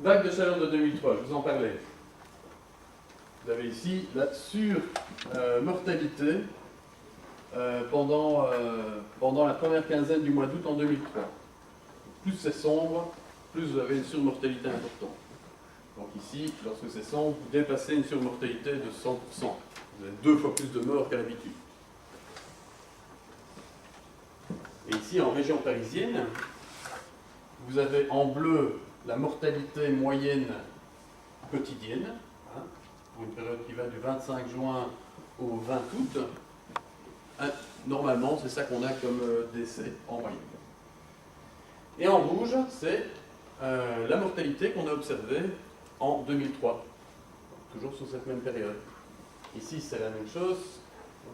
Vague de chaleur de 2003, je vous en parlais. Vous avez ici la sur-mortalité pendant la première quinzaine du mois d'août en 2003. Plus c'est sombre, plus vous avez une surmortalité importante. Donc ici, lorsque c'est sombre, vous dépassez une surmortalité de 100%. Vous avez 2 fois plus de morts qu'à l'habitude. Et ici, en région parisienne, vous avez en bleu la mortalité moyenne quotidienne, hein, pour une période qui va du 25 juin au 20 août. Normalement, c'est ça qu'on a comme décès en moyenne. Et en rouge, c'est la mortalité qu'on a observée en 2003, donc, toujours sur cette même période. Ici, c'est la même chose,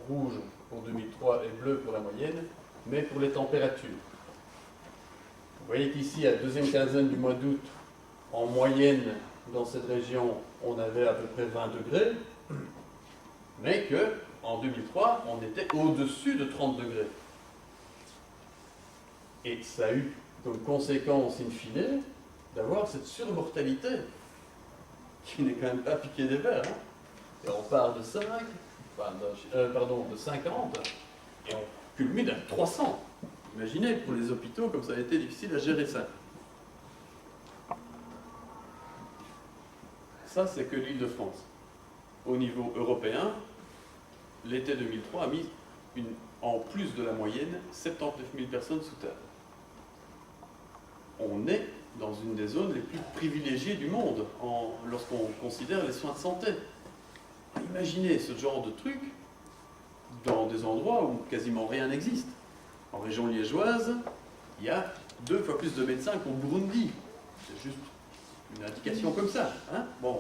rouge pour 2003 et bleu pour la moyenne, mais pour les températures. Vous voyez qu'ici, à la deuxième quinzaine du mois d'août, en moyenne, dans cette région, on avait à peu près 20 degrés, mais qu'en 2003, on était au-dessus de 30 degrés. Et ça a eu comme conséquence, in fine, d'avoir cette surmortalité, qui n'est quand même pas piquée des verres. Hein. Et on part de 5, de 50, et on culmine à 300. Imaginez, pour les hôpitaux, comme ça a été difficile à gérer ça. Ça, c'est que l'Île-de-France. Au niveau européen, l'été 2003 a mis, en plus de la moyenne, 79 000 personnes sous terre. On est dans une des zones les plus privilégiées du monde, lorsqu'on considère les soins de santé. Imaginez ce genre de truc dans des endroits où quasiment rien n'existe. En région liégeoise, il y a 2 fois plus de médecins qu'au Burundi. C'est juste une indication comme ça. Hein, bon.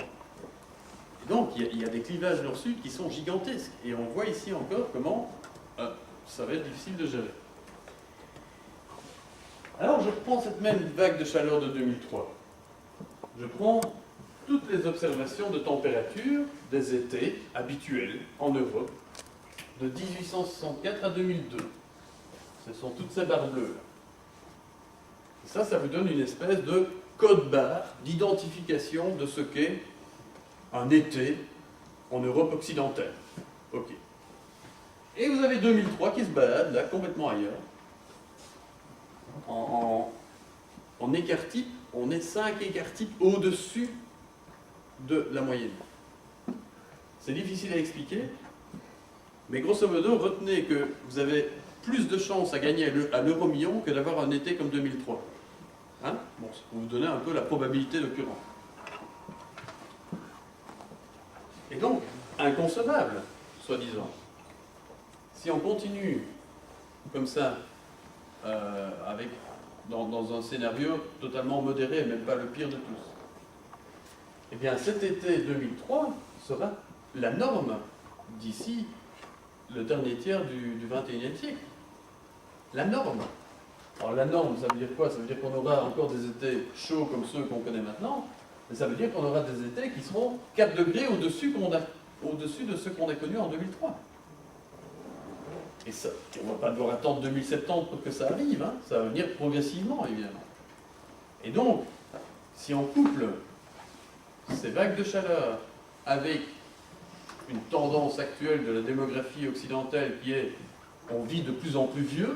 Et donc, il y a des clivages nord-sud qui sont gigantesques. Et on voit ici encore comment ça va être difficile de gérer. Alors, je prends cette même vague de chaleur de 2003. Je prends toutes les observations de température des étés habituels en Europe de 1864 à 2002. Ce sont toutes ces barres bleues. Et ça vous donne une espèce de code barre d'identification de ce qu'est un été en Europe occidentale. Ok. Et vous avez 2003 qui se balade là, complètement ailleurs. En écart-type, on est 5 écart-types au-dessus de la moyenne. C'est difficile à expliquer, mais grosso modo, retenez que vous avez plus de chances à gagner à l'euro-million que d'avoir un été comme 2003. Hein? Bon, ça peut vous donner un peu la probabilité d'occurrence. Et donc, inconcevable, soi-disant. Si on continue comme ça, dans un scénario totalement modéré, même pas le pire de tous, eh bien cet été 2003 sera la norme d'ici le dernier tiers du XXIe siècle. La norme. Alors la norme, ça veut dire quoi? Ça veut dire qu'on aura encore des étés chauds comme ceux qu'on connaît maintenant, mais ça veut dire qu'on aura des étés qui seront 4 degrés au-dessus de ceux qu'on a connus en 2003. Et ça, on ne va pas devoir attendre 2070 pour que ça arrive, hein. Ça va venir progressivement, évidemment. Et donc, si on couple ces vagues de chaleur avec une tendance actuelle de la démographie occidentale qui est on vit de plus en plus vieux,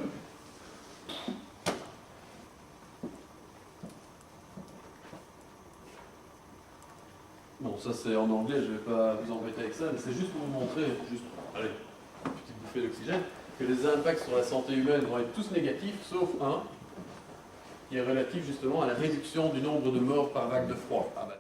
bon, ça c'est en anglais, je ne vais pas vous embêter avec ça, mais c'est juste pour vous montrer, allez, une petite bouffée d'oxygène, que les impacts sur la santé humaine vont être tous négatifs, sauf un, qui est relatif justement à la réduction du nombre de morts par vague de froid. Ah bah.